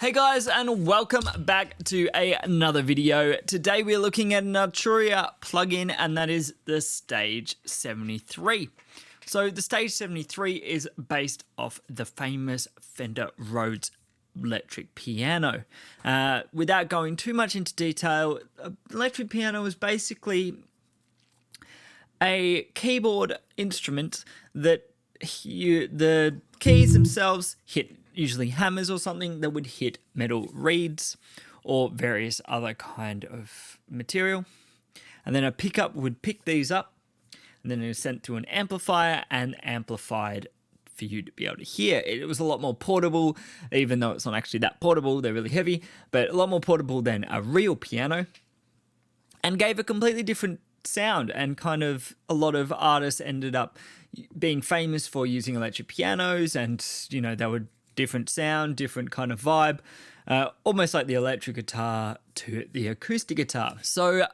Hey guys, and welcome back to another video. Today we're looking at an Arturia plugin, and that is the Stage-73. So the Stage-73 is based off the famous Fender Rhodes electric piano. Without going too much into detail, electric piano is basically a keyboard instrument that the keys themselves hit usually hammers or something that would hit metal reeds or various other kind of material. And then a pickup would pick these up, and then it was sent through an amplifier and amplified for you to be able to hear. It was a lot more portable, even though it's not actually that portable. They're really heavy, but a lot more portable than a real piano, and gave a completely different sound. And kind of a lot of artists ended up being famous for using electric pianos, and they would different sound, different kind of vibe, almost like the electric guitar to the acoustic guitar. So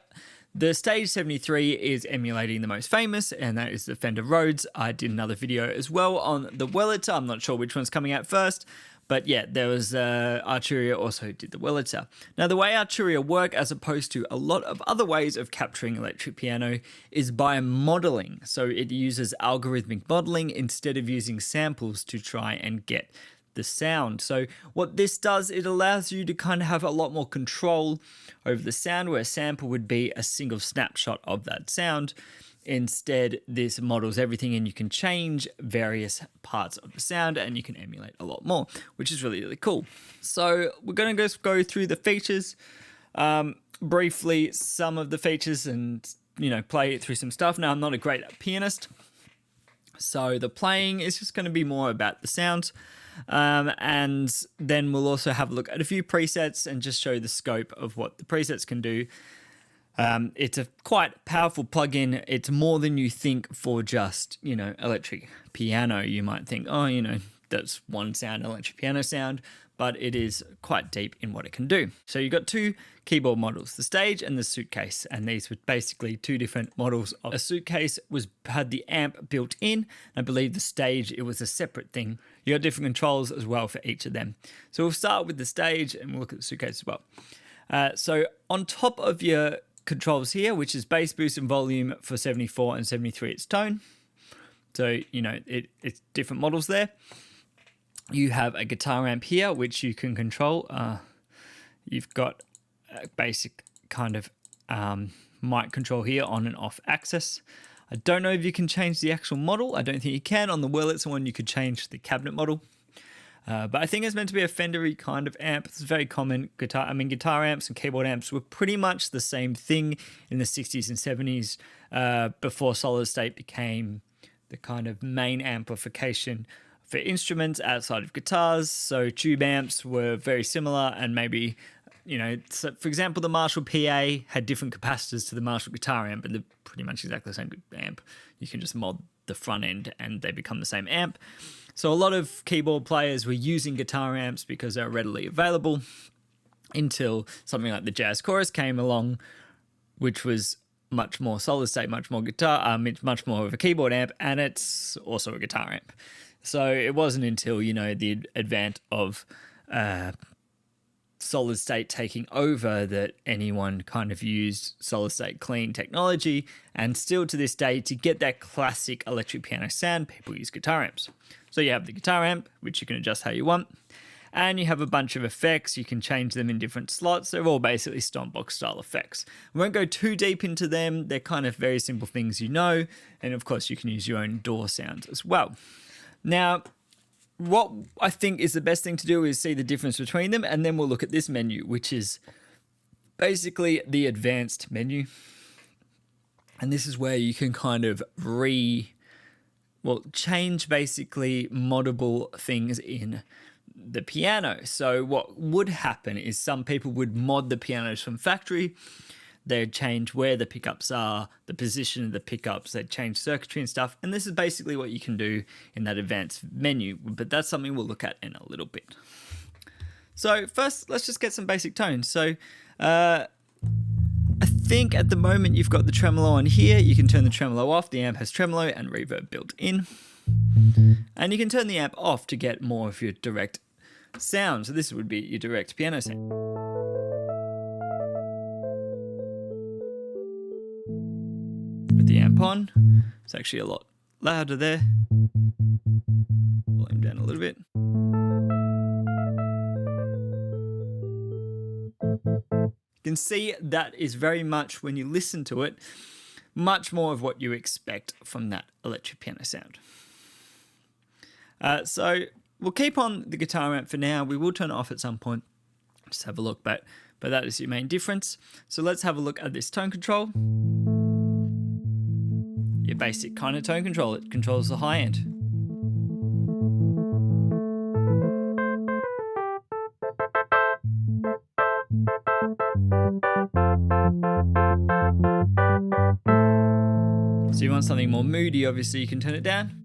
the Stage-73 is emulating the most famous, and that is the Fender Rhodes. I did another video as well on the Wurlitzer. I'm not sure which one's coming out first, but yeah, there was Arturia also did the Wurlitzer. Now, the way Arturia work, as opposed to a lot of other ways of capturing electric piano, is by modeling. So it uses algorithmic modeling instead of using samples to try and get the sound. So what this does, it allows you to kind of have a lot more control over the sound, where a sample would be a single snapshot of that sound. Instead, this models everything, and you can change various parts of the sound, and you can emulate a lot more, which is really, really cool. So we're going to just go through the features, briefly, some of the features, and play through some stuff. Now, I'm not a great pianist, so the playing is just going to be more about the sounds. And then we'll also have a look at a few presets and just show the scope of what the presets can do. It's a quite powerful plugin. It's more than you think for just, electric piano. You might think, oh, that's one sound, electric piano sound, but it is quite deep in what it can do. So you've got two keyboard models, the Stage and the Suitcase, and these were basically two different models. A Suitcase had the amp built in. I believe the Stage, it was a separate thing. You got different controls as well for each of them. So we'll start with the Stage, and we'll look at the Suitcase as well. So on top of your controls here, which is bass, boost, and volume for 74 and 73, it's tone. So, it's different models there. You have a guitar amp here, which you can control. You've got a basic kind of mic control here, on and off axis. I don't know if you can change the actual model. I don't think you can. On the Wurlitzer one, you could change the cabinet model. But I think it's meant to be a Fender-y kind of amp. It's very common. Guitar amps and keyboard amps were pretty much the same thing in the 60s and 70s before solid state became the kind of main amplification for instruments outside of guitars. So tube amps were very similar, and maybe, so for example, the Marshall PA had different capacitors to the Marshall guitar amp, and they're pretty much exactly the same amp. You can just mod the front end and they become the same amp. So a lot of keyboard players were using guitar amps because they're readily available, until something like the Jazz Chorus came along, which was much more solid state, much more guitar, it's much more of a keyboard amp, and it's also a guitar amp. So it wasn't until, the advent of solid state taking over that anyone kind of used solid state clean technology. And still to this day, to get that classic electric piano sound, people use guitar amps. So you have the guitar amp, which you can adjust how you want. And you have a bunch of effects. You can change them in different slots. They're all basically stompbox style effects. We won't go too deep into them. They're kind of very simple things And of course, you can use your own DAW sounds as well. Now, what I think is the best thing to do is see the difference between them, and then we'll look at this menu, which is basically the advanced menu. And this is where you can kind of change basically moddable things in the piano. So what would happen is some people would mod the pianos from factory. They'd change where the pickups are, the position of the pickups, they'd change circuitry and stuff. And this is basically what you can do in that advanced menu, but that's something we'll look at in a little bit. So first, let's just get some basic tones. So I think at the moment you've got the tremolo on here. You can turn the tremolo off. The amp has tremolo and reverb built in. And you can turn the amp off to get more of your direct sound. So this would be your direct piano sound. With the amp on, it's actually a lot louder there. Volume down a little bit. You can see that is very much, when you listen to it, much more of what you expect from that electric piano sound. So we'll keep on the guitar amp for now. We will turn it off at some point. Just have a look, but that is your main difference. So let's have a look at this tone control. Your basic kind of tone control. It controls the high end. So you want something more moody, obviously you can turn it down.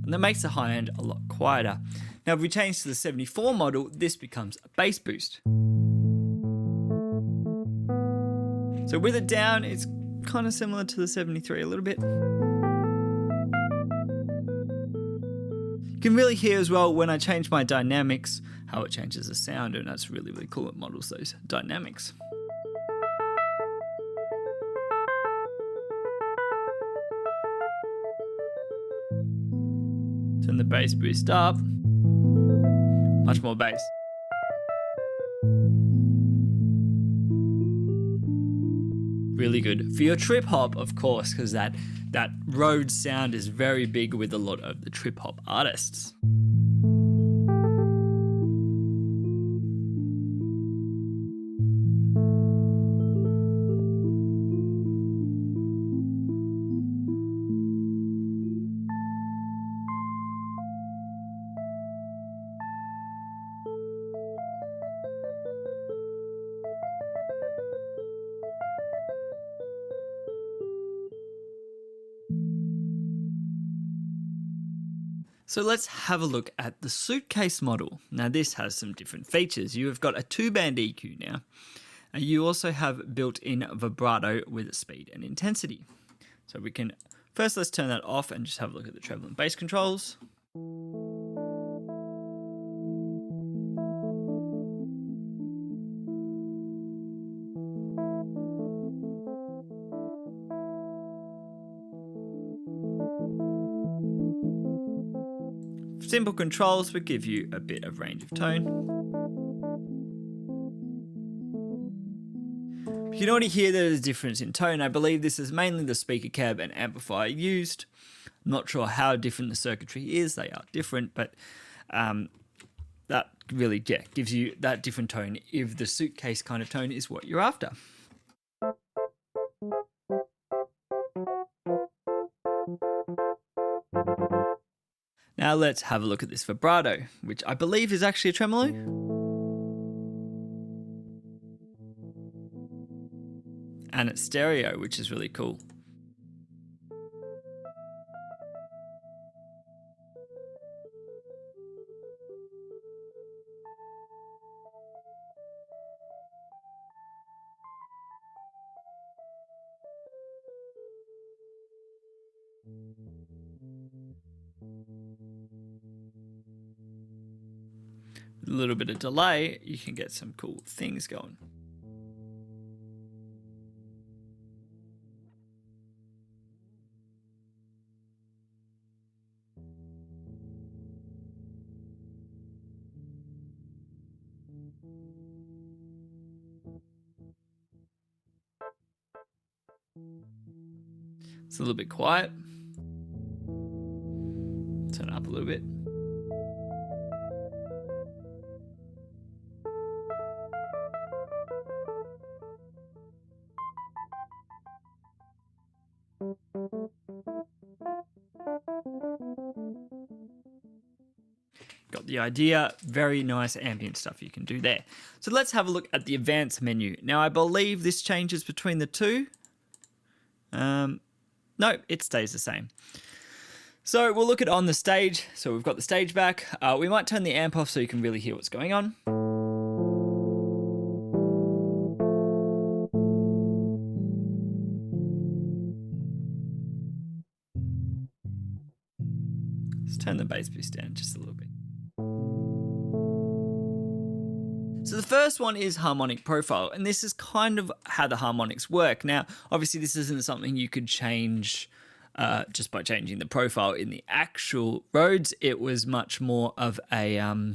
And that makes the high end a lot quieter. Now if we change to the 74 model, this becomes a bass boost. So with it down, it's kind of similar to the 73 a little bit. You can really hear as well when I change my dynamics, how it changes the sound, and that's really, really cool. It models those dynamics. Turn the bass boost up, much more bass. Really good for your trip hop, of course, because that Rhodes sound is very big with a lot of the trip hop artists. So let's have a look at the Suitcase model. Now this has some different features. You have got a 2-band EQ now. And you also have built-in vibrato with speed and intensity. So we can, first let's turn that off and just have a look at the treble and bass controls. Simple controls will give you a bit of range of tone. You can already hear there's a difference in tone. I believe this is mainly the speaker cab and amplifier used. I'm not sure how different the circuitry is. They are different, but that really gives you that different tone if the Suitcase kind of tone is what you're after. Now let's have a look at this vibrato, which I believe is actually a tremolo. And it's stereo, which is really cool. With a little bit of delay, you can get some cool things going. It's a little bit quiet. Turn it up a little bit. Got the idea. Very nice ambient stuff you can do there. So let's have a look at the advanced menu. Now I believe this changes between the two. No, it stays the same. So we'll look at on the stage. So we've got the stage back. We might turn the amp off so you can really hear what's going on. Let's turn the bass boost down just a little bit. So the first one is harmonic profile, and this is kind of how the harmonics work. Now, obviously this isn't something you could change just by changing the profile in the actual Rhodes. It was much more of a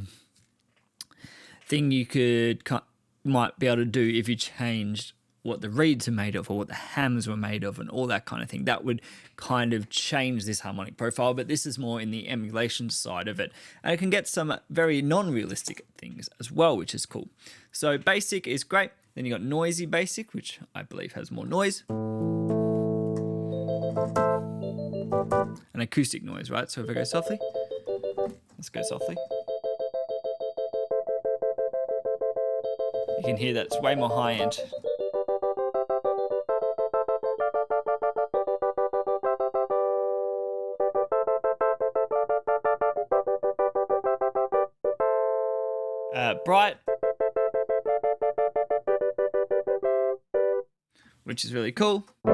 thing you might be able to do if you changed what the reeds are made of or what the hams were made of and all that kind of thing. That would kind of change this harmonic profile, but this is more in the emulation side of it. And it can get some very non-realistic things as well, which is cool. So basic is great. Then you got noisy basic, which I believe has more noise. And acoustic noise, right? So if I go softly, let's go softly. You can hear that it's way more high end. Bright, which is really cool. Oh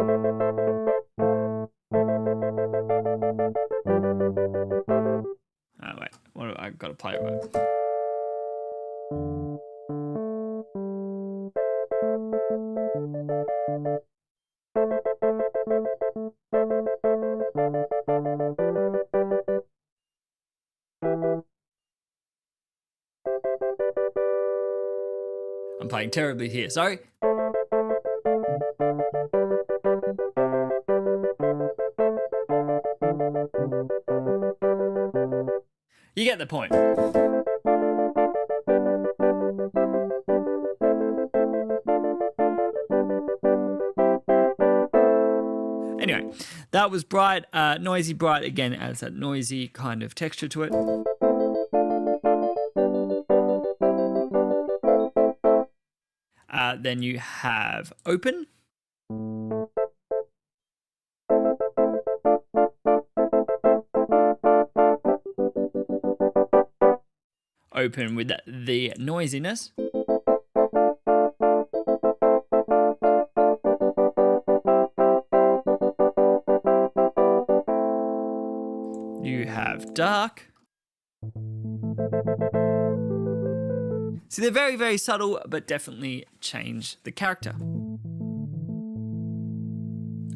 wait, what have I got to play it with? I'm playing terribly here, sorry. You get the point. Anyway, that was bright. Noisy bright again adds that noisy kind of texture to it. Then you have open. Open with the noisiness. You have dark. So they're very, very subtle, but definitely change the character.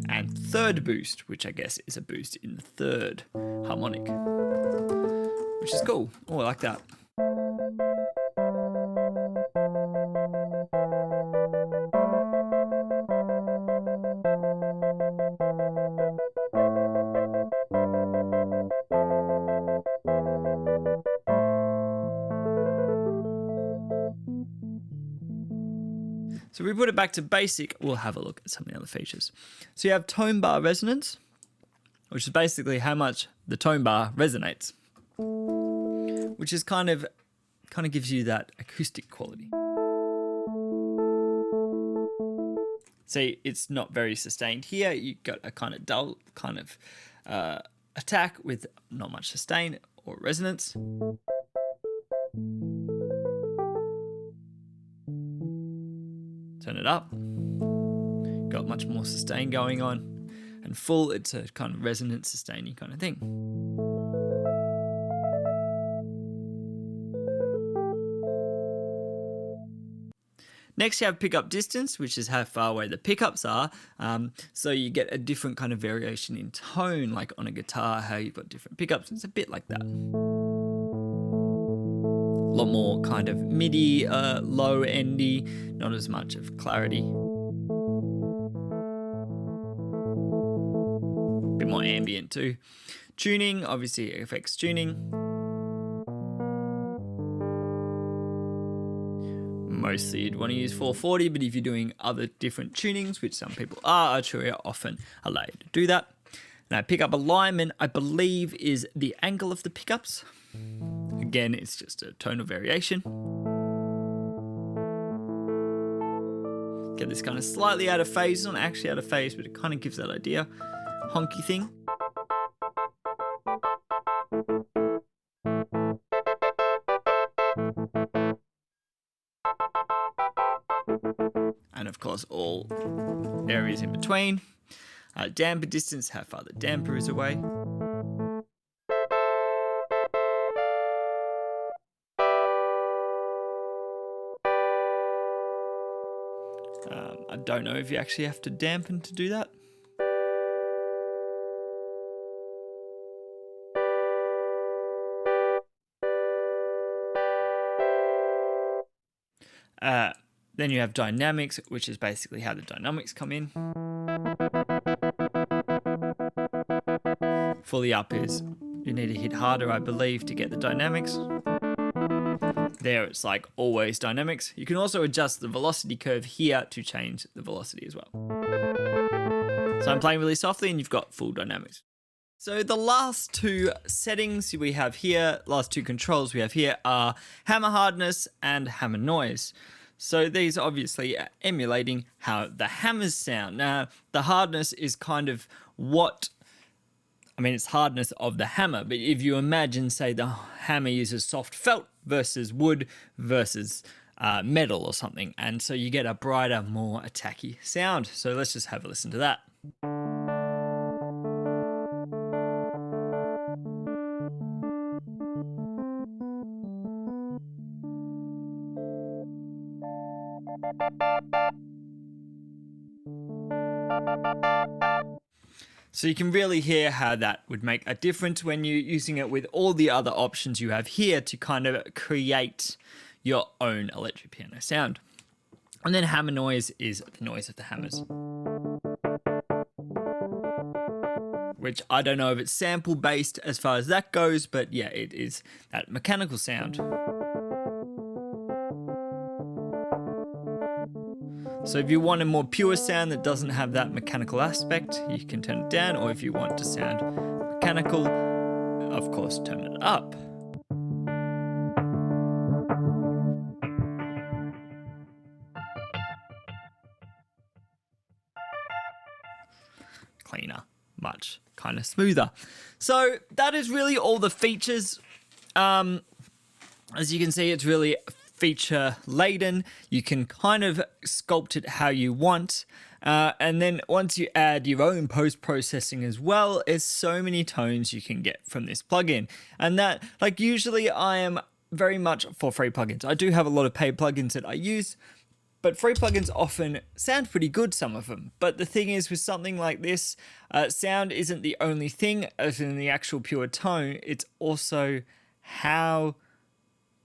And third boost, which I guess is a boost in the third harmonic, which is cool. Oh, I like that. So if we put it back to basic, we'll have a look at some of the other features. So you have tone bar resonance, which is basically how much the tone bar resonates, which is kind of gives you that acoustic quality. See, it's not very sustained here. You've got a kind of dull kind of attack with not much sustain or resonance. Turn it up. Got much more sustain going on. And full, it's a kind of resonant sustaining kind of thing. Next you have pickup distance, which is how far away the pickups are. So you get a different kind of variation in tone, like on a guitar, how you've got different pickups. It's a bit like that. A lot more kind of MIDI, low endy, not as much of clarity. A bit more ambient too. Tuning, obviously affects tuning. Mostly you'd want to use 440, but if you're doing other different tunings, which some people are, Arturia often allow you to do that. Now pickup alignment, I believe, is the angle of the pickups. Again, it's just a tonal variation. Get this kind of slightly out of phase. It's not actually out of phase, but it kind of gives that idea. Honky thing. And of course, all areas in between. Damper distance, how far the damper is away. I don't know if you actually have to dampen to do that. Then you have dynamics, which is basically how the dynamics come in. Fully up is you need to hit harder, I believe, to get the dynamics. There it's like always dynamics. You can also adjust the velocity curve here to change the velocity as well. So I'm playing really softly and you've got full dynamics. So the last two settings we have here, last two controls we have here are hammer hardness and hammer noise. So these obviously are emulating how the hammers sound. Now, the hardness is kind of it's hardness of the hammer, but if you imagine, say, the hammer uses soft felt versus wood versus metal or something, and so you get a brighter, more attacky sound. So let's just have a listen to that. So you can really hear how that would make a difference when you're using it with all the other options you have here to kind of create your own electric piano sound. And then hammer noise is the noise of the hammers, which I don't know if it's sample based as far as that goes, but yeah, it is that mechanical sound. So if you want a more pure sound that doesn't have that mechanical aspect, you can turn it down, or if you want to sound mechanical, of course, turn it up. Cleaner, much kind of smoother. So that is really all the features. As you can see, it's really feature laden. You can kind of sculpt it how you want. And then once you add your own post-processing as well, there's so many tones you can get from this plugin. And that, like, usually I am very much for free plugins. I do have a lot of paid plugins that I use, but free plugins often sound pretty good, some of them. But the thing is, with something like this, sound isn't the only thing as in the actual pure tone. It's also how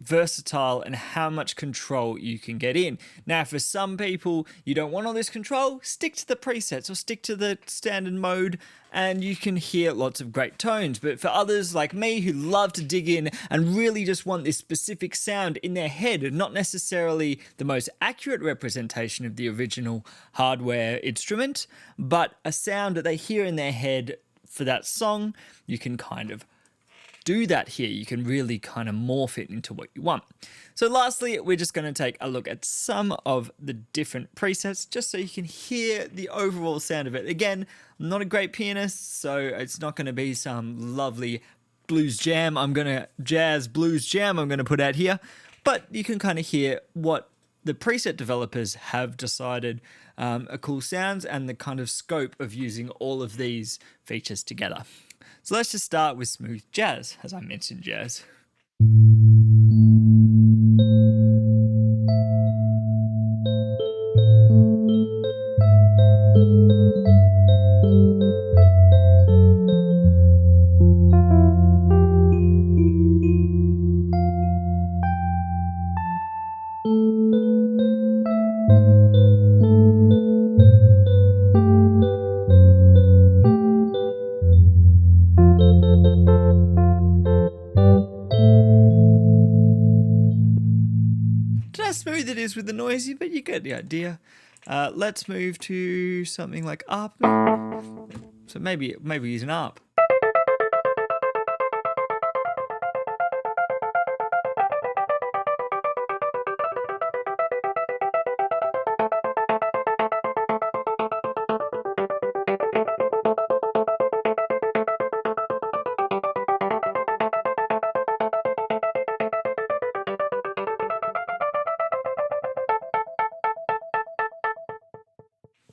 versatile and how much control you can get in. Now, for some people, you don't want all this control, stick to the presets or stick to the standard mode and you can hear lots of great tones. But for others like me who love to dig in and really just want this specific sound in their head and not necessarily the most accurate representation of the original hardware instrument, but a sound that they hear in their head for that song, you can kind of do that here. You can really kind of morph it into what you want. So lastly, we're just going to take a look at some of the different presets just so you can hear the overall sound of it. Again, I'm not a great pianist, so it's not going to be some lovely blues jam. Jazz blues jam I'm going to put out here, but you can kind of hear what the preset developers have decided are cool sounds and the kind of scope of using all of these features together. So let's just start with smooth jazz, as I mentioned jazz. Smooth it is with the noisy, but you get the idea. Let's move to something like ARP. So maybe use an ARP.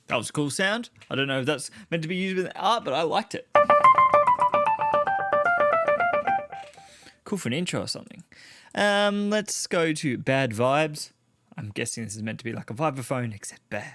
That was a cool sound. I don't know if that's meant to be used with art, but I liked it. Cool for an intro or something. Let's go to Bad Vibes. I'm guessing this is meant to be like a vibraphone, except bad.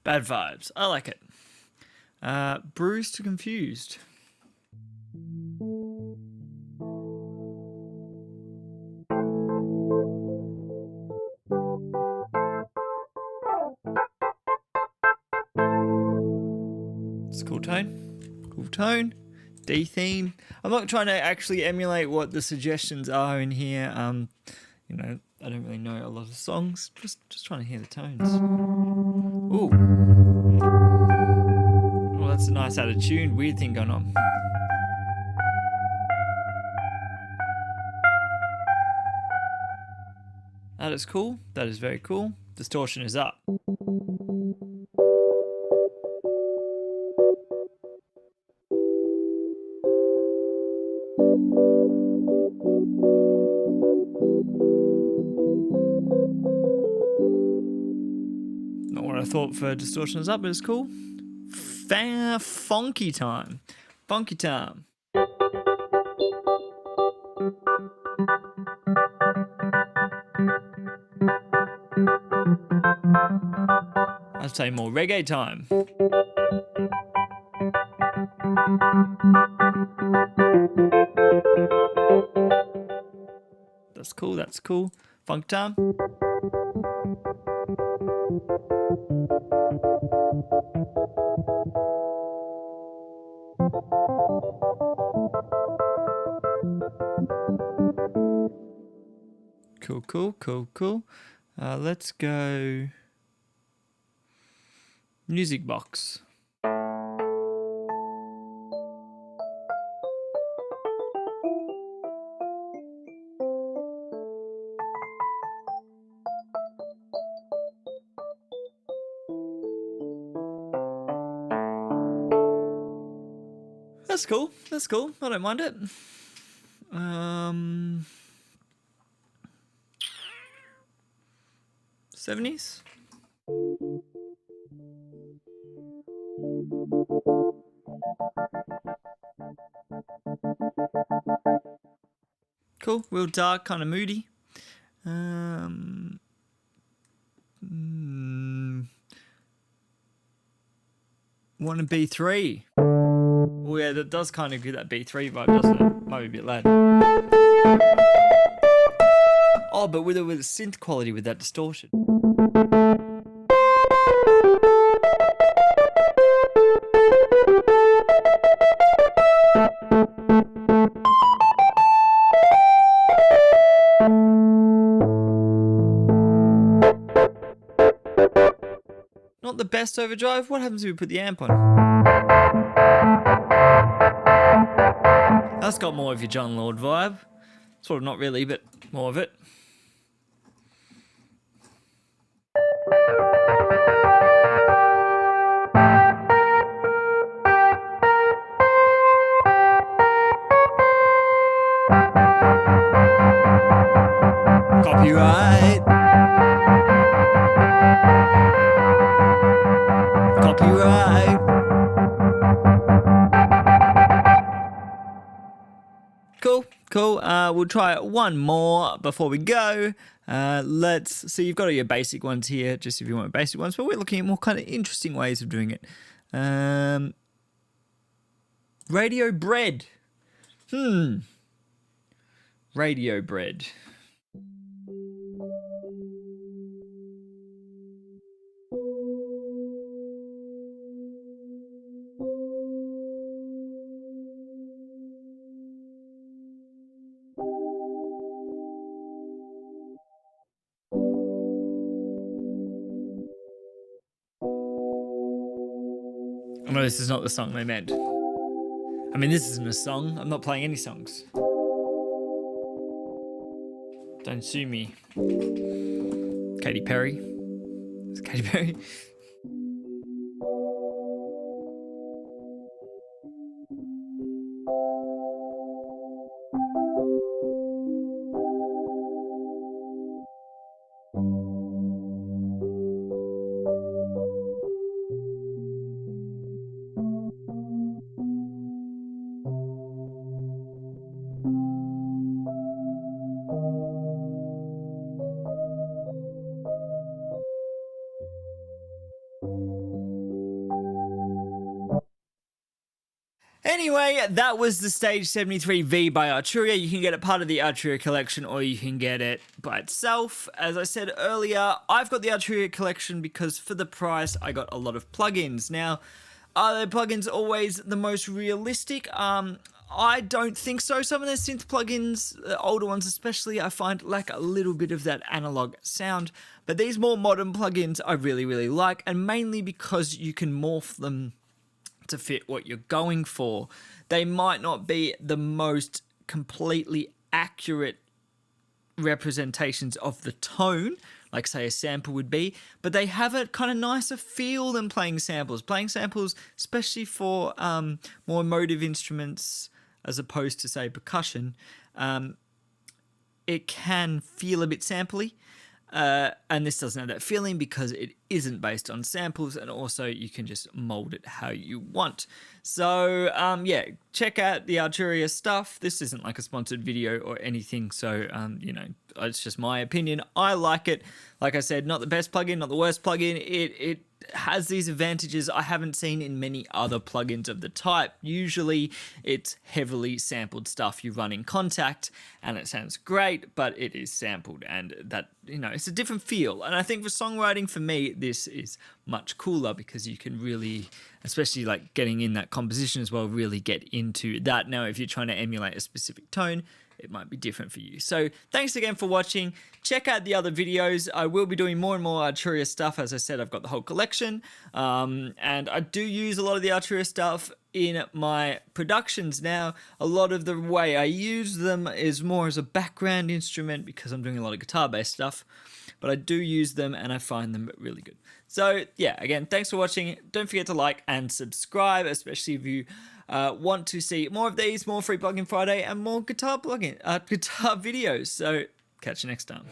Bad vibes. I like it. Bruised to confused. It's a cool tone. Cool tone. D theme. I'm not trying to actually emulate what the suggestions are in here. You know, I don't really know a lot of songs. Just trying to hear the tones. Ooh. Oh, that's a nice out of tune. Weird thing going on. That is cool. That is very cool. Distortion is up. Not what I thought for distortion is up, but it's cool. Funky time. Funky time. I'd say more reggae time. That's cool, that's cool. Funk time. Cool, cool, cool, cool. Let's go music box. That's cool. That's cool. I don't mind it. 70s. Cool. Real dark, kind of moody. Want a B3? Oh yeah, that does kind of give that B3 vibe, doesn't it? Might be a bit loud. Oh, but with a synth quality with that distortion. Not the best overdrive. What happens if we put the amp on? That's got more of your John Lord vibe. Sort of not really, but more of it. Copyright. Copyright. Cool, cool. We'll try one more before we go. Let's see. You've got all your basic ones here, just if you want basic ones, but we're looking at more kind of interesting ways of doing it. Radio bread. Radio bread. no, this is not the song they meant. I mean, this isn't a song. I'm not playing any songs. Don't sue me. Katy Perry. It's Katy Perry. Anyway, that was the Stage-73V by Arturia. You can get it part of the Arturia collection, or you can get it by itself. As I said earlier, I've got the Arturia collection because for the price, I got a lot of plugins. Now, are the plugins always the most realistic? I don't think so. Some of the synth plugins, the older ones especially, I find lack a little bit of that analog sound. But these more modern plugins I really, really like, and mainly because you can morph them to fit what you're going for. They might not be the most completely accurate representations of the tone, like say a sample would be, but they have a kind of nicer feel than playing samples. Playing samples, especially for more emotive instruments as opposed to say percussion, it can feel a bit sampley. And this doesn't have that feeling because it isn't based on samples, and also you can just mold it how you want. So yeah, check out the Arturia stuff. This isn't like a sponsored video or anything, so you know, it's just my opinion. I like it. Like I said, not the best plugin, not the worst plugin. It has these advantages I haven't seen in many other plugins of the type. Usually it's heavily sampled stuff you run in Contact and it sounds great, but it is sampled, and that, you know, it's a different feel. And I think for songwriting, for me, this is much cooler because you can really, especially like getting in that composition as well, really get into that. Now, if you're trying to emulate a specific tone, it might be different for you. So thanks again for watching. Check out the other videos. I will be doing more and more Arturia stuff. As I said, I've got the whole collection. And I do use a lot of the Arturia stuff in my productions now. A lot of the way I use them is more as a background instrument because I'm doing a lot of guitar-based stuff. But I do use them and I find them really good. So yeah, again, thanks for watching. Don't forget to like and subscribe, especially if you want to see more of these, more Free Plugin Friday, and more guitar videos. So catch you next time.